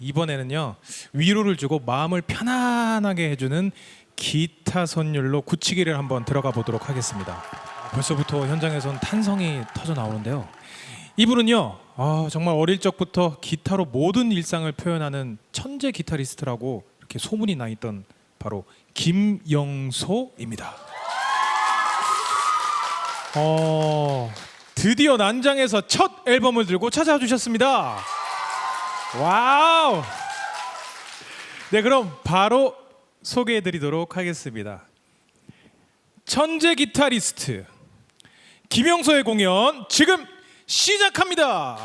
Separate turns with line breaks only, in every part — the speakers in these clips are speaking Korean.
이번에는요 위로를 주고 마음을 편안하게 해주는 기타 선율로 굳히기를 한번 들어가 보도록 하겠습니다. 벌써부터 현장에선 탄성이 터져 나오는데요. 이분은요 정말 어릴 적부터 기타로 모든 일상을 표현하는 천재 기타리스트라고 이렇게 소문이 나 있던 바로 김영소입니다. 드디어 난장에서 첫 앨범을 들고 찾아와 주셨습니다. 와우. 네, 그럼 바로 소개해 드리도록 하겠습니다. 천재 기타리스트 김영소의 공연 지금 시작합니다.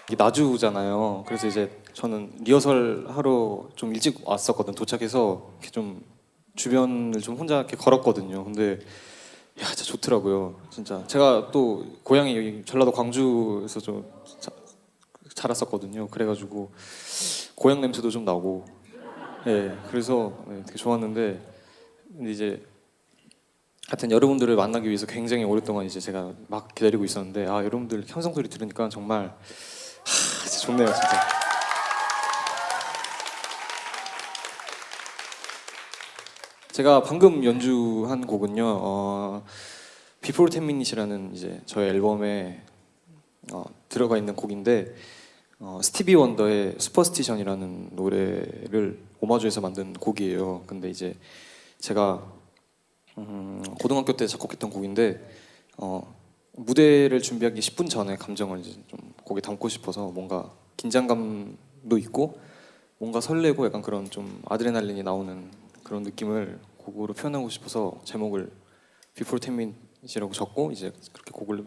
이게 나주잖아요. 그래서 이제 저는 리허설 하러 좀 일찍 왔었거든. 도착해서 이렇게 좀 주변을 좀 혼자 이렇게 걸었거든요. 근데 야, 진짜 좋더라고요. 진짜 제가 또 고향이 여기 전라도 광주에서 좀 자랐었거든요. 그래가지고 고향 냄새도 좀 나고, 예, 그래서 되게 좋았는데, 근데 이제 하여튼 여러분들을 만나기 위해서 굉장히 오랫동안 이제 제가 막 기다리고 있었는데, 아, 여러분들 함성 소리 들으니까 정말 진짜 좋네요, 진짜. 제가 방금 연주한 곡은요. Before 10 Minutes이라는 이제 저의 앨범에 들어가 있는 곡인데 스티비 원더의 슈퍼스티션이라는 노래를 오마주해서 만든 곡이에요. 근데 이제 제가 고등학교 때 작곡했던 곡인데 무대를 준비하기 10분 전에 감정을 이제 좀 곡에 담고 싶어서 뭔가 긴장감도 있고 뭔가 설레고 약간 그런 좀 아드레날린이 나오는 그런 느낌을 곡으로 표현하고 싶어서 제목을 Before 10 Minutes이라고 적고 이제 그렇게 곡을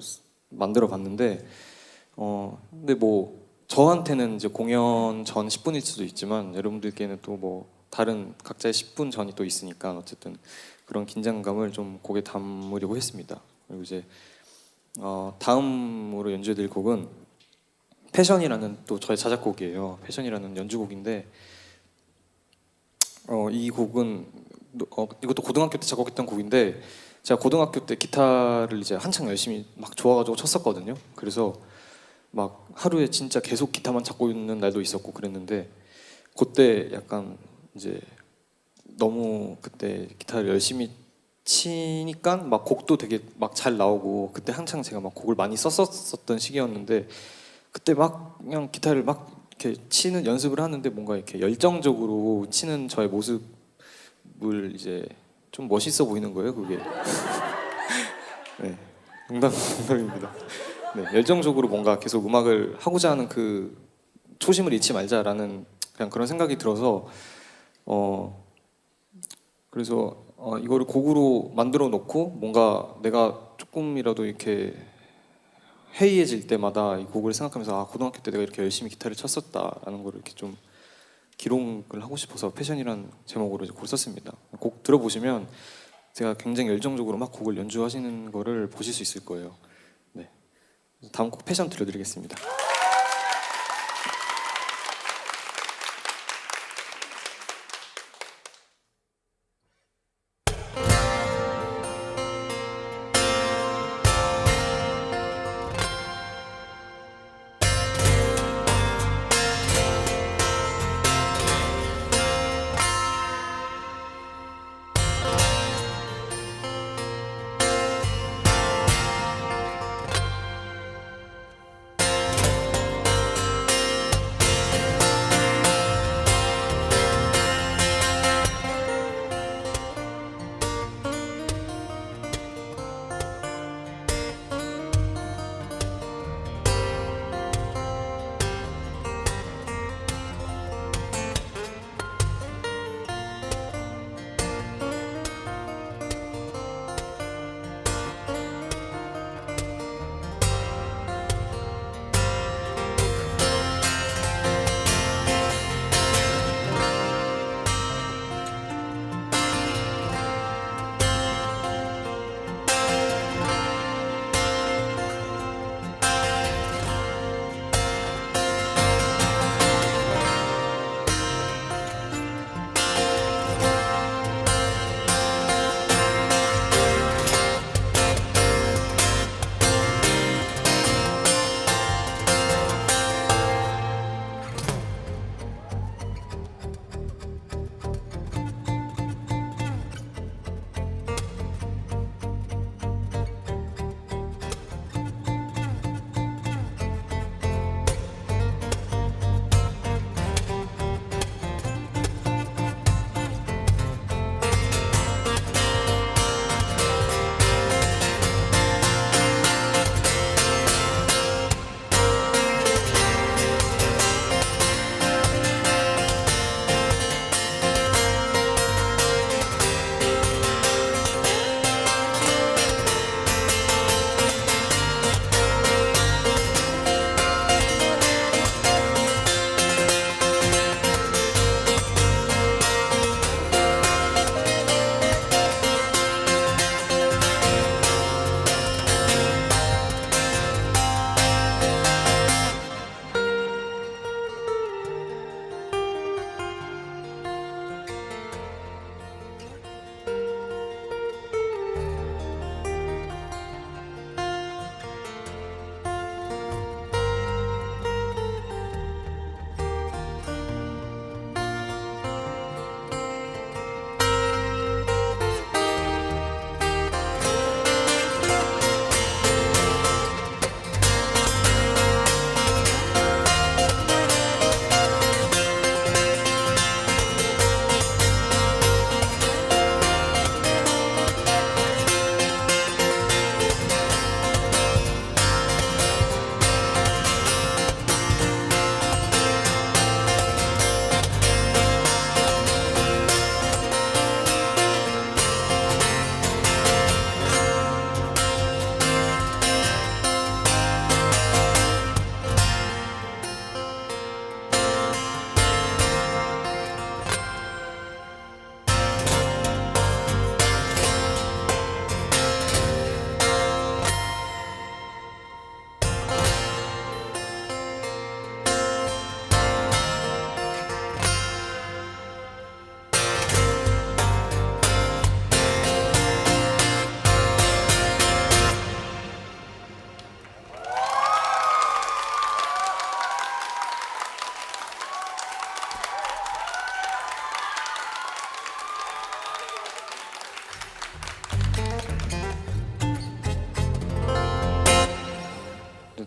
만들어 봤는데 근데 뭐 저한테는 이제 공연 전 10분일 수도 있지만 여러분들께는 또 뭐 다른 각자의 10분 전이 또 있으니까 어쨌든 그런 긴장감을 좀 곡에 담으려고 했습니다. 그리고 이제 다음으로 연주해드릴 곡은 패션이라는 또 저의 자작곡이에요. 패션이라는 연주곡인데 이 곡은 이것도 고등학교 때 작곡했던 곡인데 제가 고등학교 때 기타를 이제 한창 열심히 막 좋아가지고 쳤었거든요. 그래서 막 하루에 진짜 계속 기타만 잡고 있는 날도 있었고 그랬는데 그때 약간 이제 너무 그때 기타를 열심히 치니까 막 곡도 되게 막 잘 나오고 그때 한창 제가 막 곡을 많이 썼었던 시기였는데 그때 막 그냥 기타를 막 이렇게 치는 연습을 하는데 뭔가 이렇게 열정적으로 치는 저의 모습을 이제 좀 멋있어 보이는 거예요, 그게. 네, 농담입니다. 네, 열정적으로 뭔가 계속 음악을 하고자 하는 그 초심을 잃지 말자라는 그냥 그런 생각이 들어서 그래서 이거를 곡으로 만들어 놓고 뭔가 내가 조금이라도 이렇게 해이해질 때마다 이 곡을 생각하면서 고등학교 때 내가 이렇게 열심히 기타를 쳤었다라는 걸 이렇게 좀 기록을 하고 싶어서 패션이라는 제목으로 이제 곡을 썼습니다. 곡 들어보시면 제가 굉장히 열정적으로 막 곡을 연주하시는 거를 보실 수 있을 거예요. 네, 다음 곡 패션 들려드리겠습니다.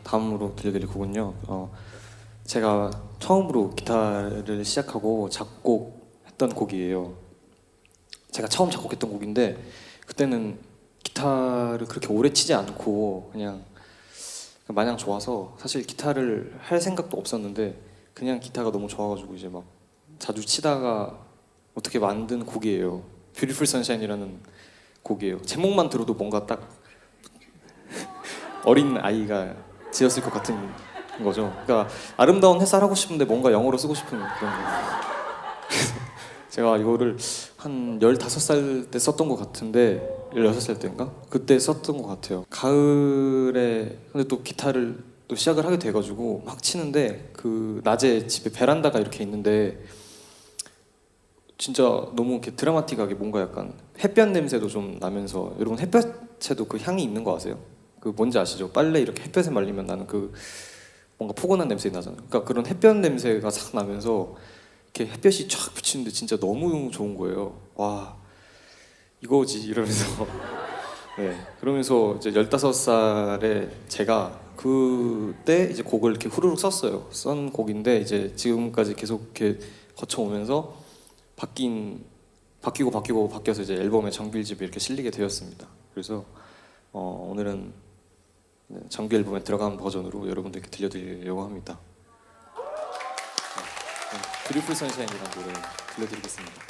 다음으로 들려드릴 곡은요. 제가 처음으로 기타를 시작하고 작곡했던 곡이에요. 제가 처음 작곡했던 곡인데 그때는 기타를 그렇게 오래 치지 않고 그냥 마냥 좋아서 사실 기타를 할 생각도 없었는데 그냥 기타가 너무 좋아가지고 이제 막 자주 치다가 어떻게 만든 곡이에요. 뷰티풀 선샤인이라는 곡이에요. 제목만 들어도 뭔가 딱 어린 아이가 지었을 것 같은 거죠. 그러니까 아름다운 햇살 하고 싶은데 뭔가 영어로 쓰고 싶은 그런 거. 제가 이거를 한 15살 때 썼던 것 같은데 16살 때인가? 그때 썼던 것 같아요. 가을에 근데 또 기타를 또 시작을 하게 돼가지고 막 치는데 그 낮에 집에 베란다가 이렇게 있는데 진짜 너무 이렇게 드라마틱하게 뭔가 약간 햇볕 냄새도 좀 나면서 여러분 햇볕에도 그 향이 있는 거 아세요? 그 뭔지 아시죠? 빨래 이렇게 햇볕에 말리면 나는 그 뭔가 포근한 냄새 나잖아요. 그러니까 그런 햇볕 냄새가 싹 나면서 이렇게 햇볕이 쫙 비치는데 진짜 너무 좋은 거예요. 와 이거지 이러면서 네 그러면서 이제 15살에 제가 그때 이제 곡을 이렇게 후루룩 썼어요. 쓴 곡인데 이제 지금까지 계속 이렇게 거쳐오면서 바뀌고 바뀌어서 이제 앨범에 정규 1집이 이렇게 실리게 되었습니다. 그래서 오늘은 정규 앨범에 들어간 버전으로 여러분들께 들려드리려고 합니다. 뷰티풀 선샤인이라는 노래 들려드리겠습니다.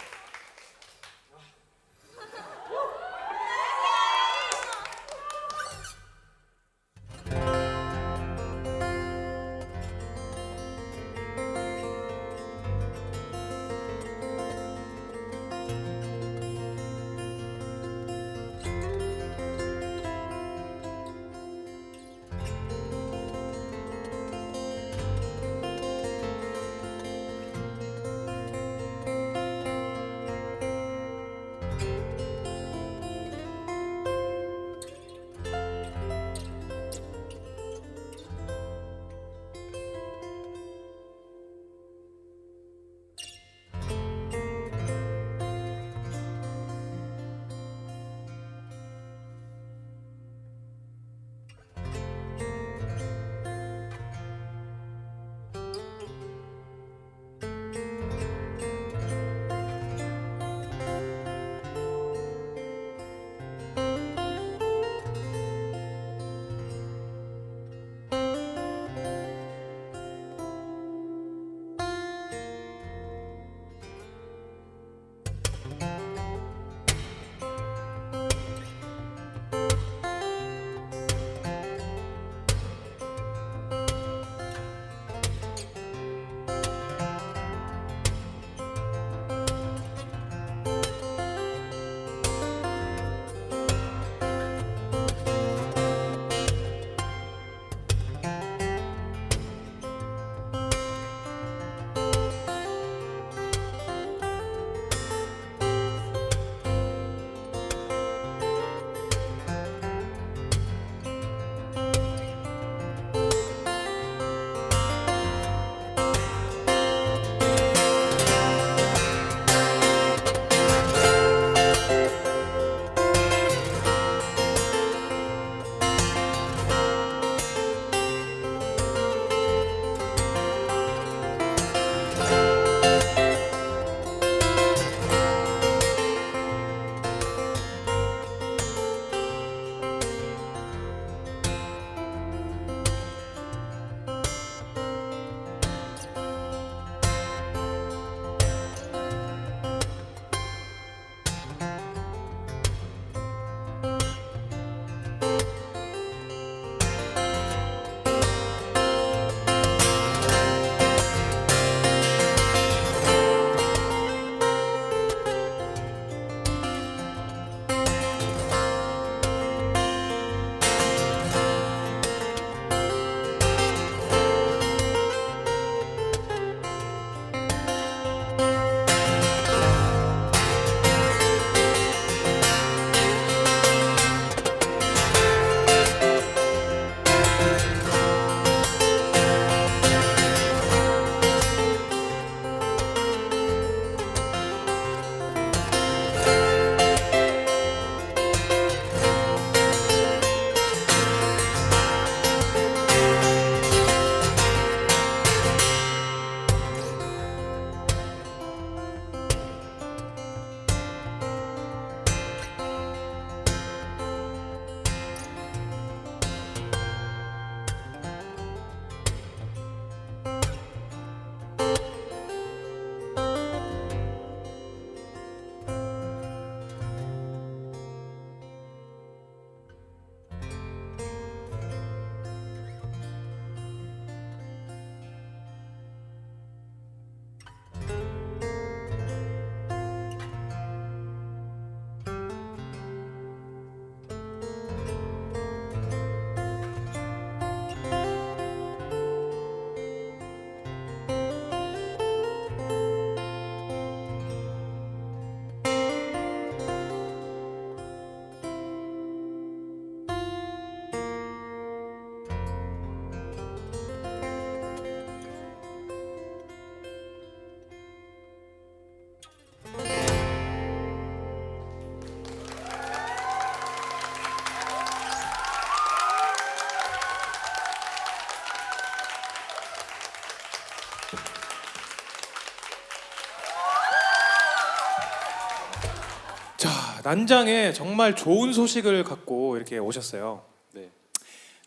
난장에 정말 좋은 소식을 갖고 이렇게 오셨어요.
네.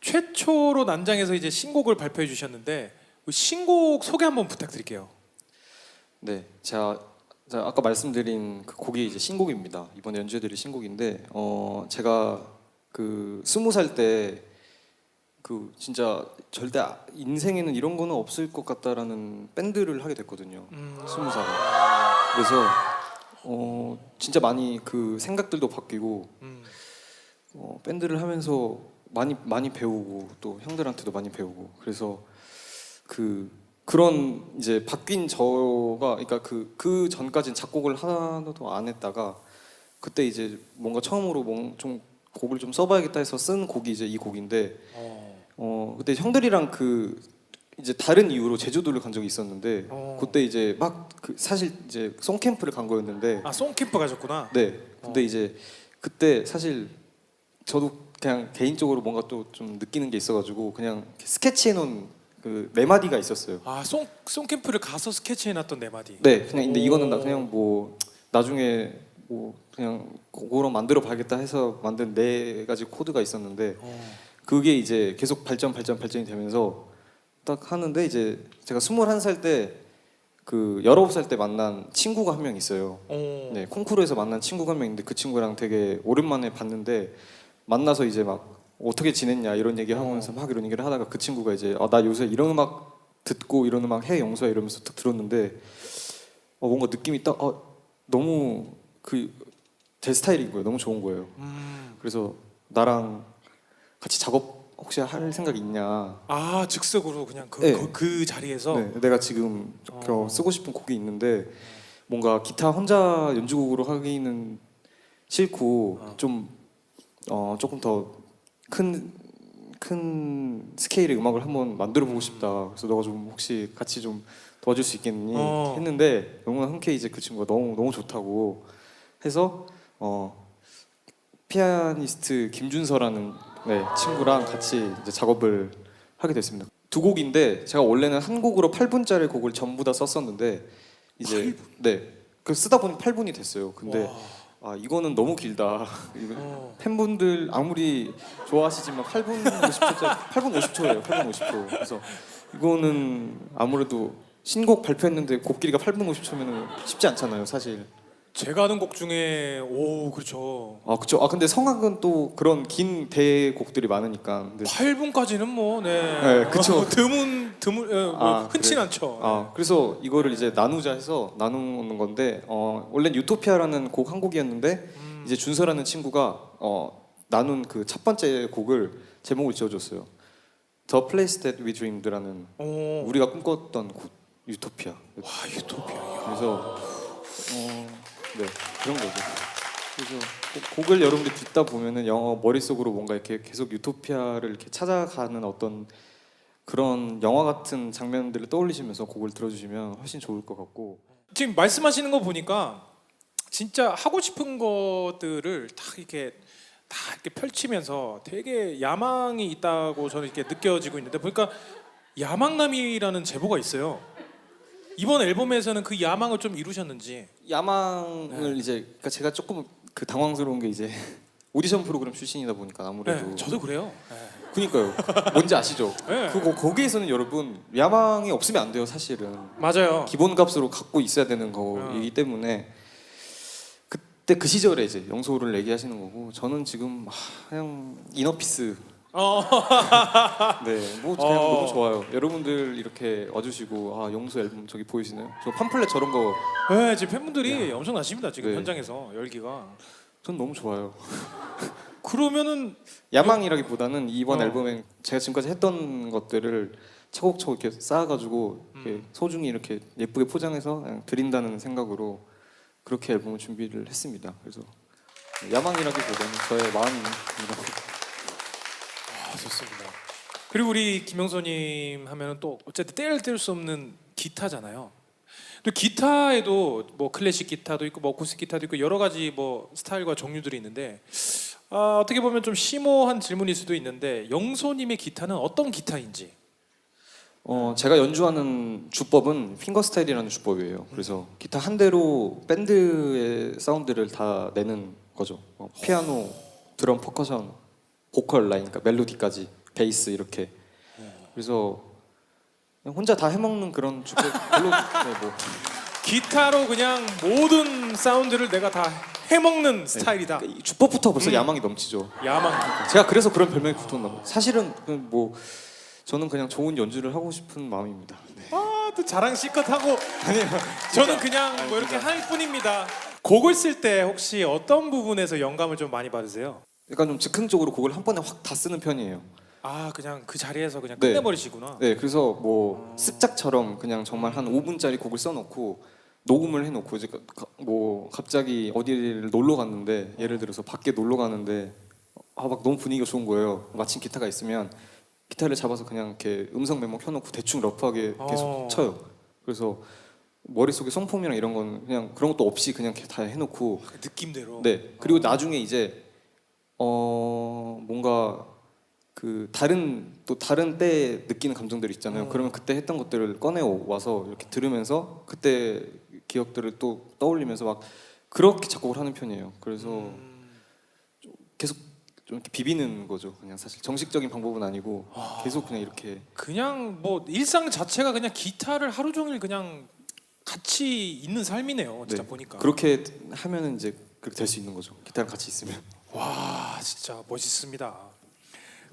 최초로 난장에서 이제 신곡을 발표해 주셨는데 그 신곡 소개 한번 부탁드릴게요.
네, 제가 아까 말씀드린 그 곡이 이제 신곡입니다. 이번에 연주해드릴 신곡인데, 제가 그 20살 때 그 진짜 절대 인생에는 이런 거는 없을 것 같다라는 밴드를 하게 됐거든요. 20살에. 그래서 진짜 많이 그 생각들도 바뀌고 밴드를 하면서 많이 배우고 또 형들한테도 많이 배우고 그래서 그런 이제 바뀐 저가 그러니까 그 전까지는 작곡을 하나도 안 했다가 그때 이제 뭔가 처음으로 좀 곡을 좀 써봐야겠다 해서 쓴 곡이 이제 이 곡인데 그때 형들이랑 이제 다른 이유로 제주도를 간 적이 있었는데 그때 이제 막 사실 이제 송캠프를 간 거였는데
아 송캠프 가셨구나.
네 근데 이제 그때 사실 저도 그냥 개인적으로 뭔가 또 좀 느끼는 게 있어가지고 그냥 스케치해놓은 그 네 마디가 있었어요.
아 송캠프를 가서 스케치해놨던 네 마디.
네, 그냥 근데 이거는 나 그냥 뭐 나중에 뭐 그냥 그거로 만들어 봐야겠다 해서 만든 네 가지 코드가 있었는데 그게 이제 계속 발전이 되면서 딱 하는데 이제 제가 21살 때 그 19살 때 만난 친구가 한 명 있어요. 네, 콩쿠르에서 만난 친구가 한 명 있는데 그 친구랑 되게 오랜만에 봤는데 만나서 이제 막 어떻게 지냈냐 이런 얘기 하면서 막 이런 얘기를 하다가 그 친구가 이제 나 요새 이런 음악 듣고 이런 음악 해 영수야 이러면서 딱 들었는데 뭔가 느낌이 딱 너무 제 스타일인 거예요. 너무 좋은 거예요. 그래서 나랑 같이 작업 혹시 할 생각 있냐?
아 즉석으로 그냥
네.
그 자리에서.
네, 내가 지금 쓰고 싶은 곡이 있는데 뭔가 기타 혼자 연주곡으로 하기는 싫고 좀 조금 더 큰 스케일의 음악을 한번 만들어 보고 싶다. 그래서 너가 좀 혹시 같이 좀 도와줄 수 있겠니? 했는데 너무 흔쾌히 이제 그 친구가 너무 좋다고 해서 피아니스트 김준서라는 친구랑 같이 이제 작업을 하게 됐습니다. 두 곡인데 제가 원래는 한 곡으로 8분짜리 곡을 전부 다 썼었는데 이제 8분? 그 쓰다 보니 8분이 됐어요. 근데 이거는 너무 길다. 팬분들 아무리 좋아하시지만 8분 50초짜리 8분 50초예요. 8분 50초. 그래서 이거는 아무래도 신곡 발표했는데 곡 길이가 8분 50초면은 쉽지 않잖아요, 사실.
제가 아는 곡 중에 그렇죠.
그렇죠. 근데 성악은 또 그런 긴 대곡들이 많으니까. 근데
8분까지는 뭐
네, 그쵸.
드문 흔치
그래.
않죠.
그래서 이거를 이제 나누자 해서 나누는 건데 원래는 유토피아라는 곡 한 곡이었는데 이제 준서라는 친구가 나눈 그 첫 번째 곡을 제목을 지어줬어요. The Place That We Dreamed라는 우리가 꿈꿨던 곳 유토피아.
와 유토피아.
그래서 네 그런 거죠. 그래서 곡을 여러분들 듣다 보면은 머릿속으로 뭔가 이렇게 계속 유토피아를 이렇게 찾아가는 어떤 그런 영화 같은 장면들을 떠올리시면서 곡을 들어주시면 훨씬 좋을 것 같고.
지금 말씀하시는 거 보니까 진짜 하고 싶은 것들을 다 이렇게 펼치면서 되게 야망이 있다고 저는 이렇게 느껴지고 있는데 보니까 야망남이라는 제보가 있어요. 이번 앨범에서는 그 야망을 좀 이루셨는지.
야망을 이제 그러니까 제가 조금 당황스러운 게 이제 오디션 프로그램 출신이다 보니까 아무래도.
네, 저도 그래요.
그니까요. 뭔지 아시죠?
네.
거기에서는 여러분 야망이 없으면 안 돼요, 사실은.
맞아요.
기본값으로 갖고 있어야 되는 거이기 때문에 그때 그 시절에 이제 영소를 얘기하시는 거고 저는 지금 그냥 이너피스. 네, 뭐 그냥 너무 좋아요. 여러분들 이렇게 와주시고 영수 앨범 저기 보이시나요? 저 팜플렛 저런 거.
네, 지금 팬분들이 엄청나십니다. 지금
네.
현장에서 열기가.
전 너무 좋아요.
그러면은
야망이라기보다는 이번 앨범에 제가 지금까지 했던 것들을 차곡차곡 이렇게 쌓아가지고 이렇게 소중히 이렇게 예쁘게 포장해서 그냥 드린다는 생각으로 그렇게 앨범을 준비를 했습니다. 그래서 야망이라기보다는 저의 마음입니다.
좋습니다. 그리고 우리 김영선님 하면은 또 어쨌든 뗄 수 없는 기타잖아요. 또 기타에도 뭐 클래식 기타도 있고 뭐 어쿠스틱 기타도 있고 여러 가지 뭐 스타일과 종류들이 있는데 어떻게 보면 좀 심오한 질문일 수도 있는데 영소님의 기타는 어떤 기타인지.
제가 연주하는 주법은 핑거스타일이라는 주법이에요. 그래서 기타 한 대로 밴드의 사운드를 다 내는 거죠. 피아노, 드럼, 퍼커션, 보컬 라인, 그러니까 멜로디까지, 베이스 이렇게. 그래서 그냥 혼자 다 해먹는 그런 주법 별로 네, 뭐
기타로 그냥 모든 사운드를 내가 다 해먹는 스타일이다.
그러니까 이 주법부터 벌써 야망이 넘치죠.
야망.
제가 그래서 그런 별명이 붙었나 봐요. 사실은 뭐 저는 그냥 좋은 연주를 하고 싶은 마음입니다. 네.
또 자랑 실컷 하고
아니요.
저는 그냥 뭐 이렇게 할 뿐입니다. 곡을 쓸 때 혹시 어떤 부분에서 영감을 좀 많이 받으세요?
약간 좀 즉흥적으로 곡을 한 번에 확 다 쓰는 편이에요.
아 그냥 그 자리에서 그냥
네.
끝내버리시구나.
네, 그래서 뭐 습작처럼 그냥 정말 한 5분짜리 곡을 써놓고 녹음을 해놓고 이제 뭐 갑자기 어디를 놀러 갔는데 예를 들어서 밖에 놀러 가는데 막 너무 분위기가 좋은 거예요. 마침 기타가 있으면 기타를 잡아서 그냥 이렇게 음성 메모 켜놓고 대충 러프하게 계속 쳐요. 그래서 머릿속에 송폼이랑 이런 건 그냥 그런 것도 없이 그냥 이렇게 다 해놓고
그 느낌대로.
네, 그리고 나중에 이제 뭔가 그 다른 때에 느끼는 감정들 있잖아요. 그러면 그때 했던 것들을 꺼내 와서 이렇게 들으면서 그때 기억들을 또 떠올리면서 막 그렇게 작곡을 하는 편이에요. 그래서 좀 계속 좀 이렇게 비비는 거죠. 그냥 사실 정식적인 방법은 아니고 계속 그냥 이렇게
그냥 뭐 일상 자체가 그냥 기타를 하루 종일 그냥 같이 있는 삶이네요. 진짜
네,
보니까.
그렇게 하면은 이제 그렇게 될 수 있는 거죠. 기타랑 같이 있으면.
와 진짜 멋있습니다.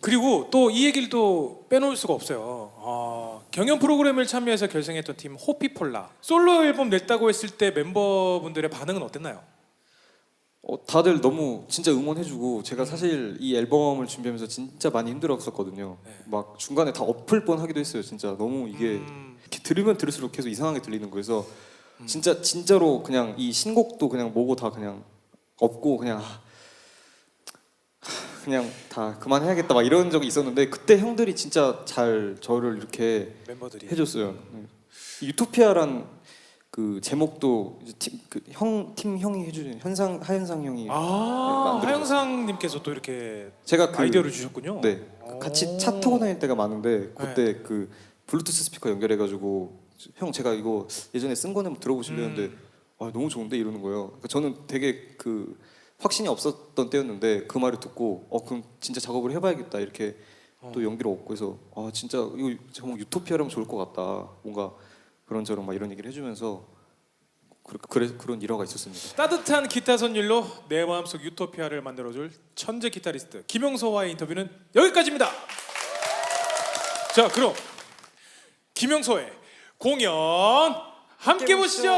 그리고 또 이 얘기를 또 빼놓을 수가 없어요. 경연 프로그램을 참여해서 결성했던 팀 호피폴라 솔로 앨범 냈다고 했을 때 멤버분들의 반응은 어땠나요?
다들 너무 진짜 응원해주고 제가 사실 이 앨범을 준비하면서 진짜 많이 힘들었었거든요.
네.
막 중간에 다 엎을 뻔하기도 했어요. 진짜 너무 이게 이렇게 들으면 들을수록 계속 이상하게 들리는 거여서 진짜로 그냥 이 신곡도 그냥 뭐고 다 그냥 없고 그냥 다 그만해야겠다 막 이런 적이 있었는데 그때 형들이 진짜 잘 저를 이렇게
멤버들이
해줬어요. 네. 이 유토피아란 그 제목도 팀 형이 해주는 하현상 형이 만들어줬어요.
하영상님께서 또 이렇게
제가 그
아이디어를 주셨군요.
네, 같이 차 타고 다닐 때가 많은데 그때 그 블루투스 스피커 연결해가지고 형 제가 이거 예전에 쓴 거는 들어보실려는데 너무 좋은데 이러는 거예요. 그러니까 저는 되게 그 확신이 없었던 때였는데 그 말을 듣고 그럼 진짜 작업을 해봐야겠다 이렇게 또 용기를 얻고 해서 진짜 이거 정말 유토피아라면 좋을 것 같다. 뭔가 그런저런 막 이런 얘기를 해주면서 그런 일화가 있었습니다.
따뜻한 기타 선율로 내 마음속 유토피아를 만들어줄 천재 기타리스트 김용서와의 인터뷰는 여기까지입니다. 자 그럼 김용서의 공연 함께 보시죠.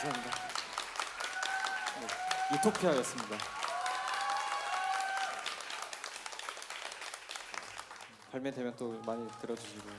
감사합니다. 네, 유토피아였습니다. 발매되면 또 많이 들어주시고.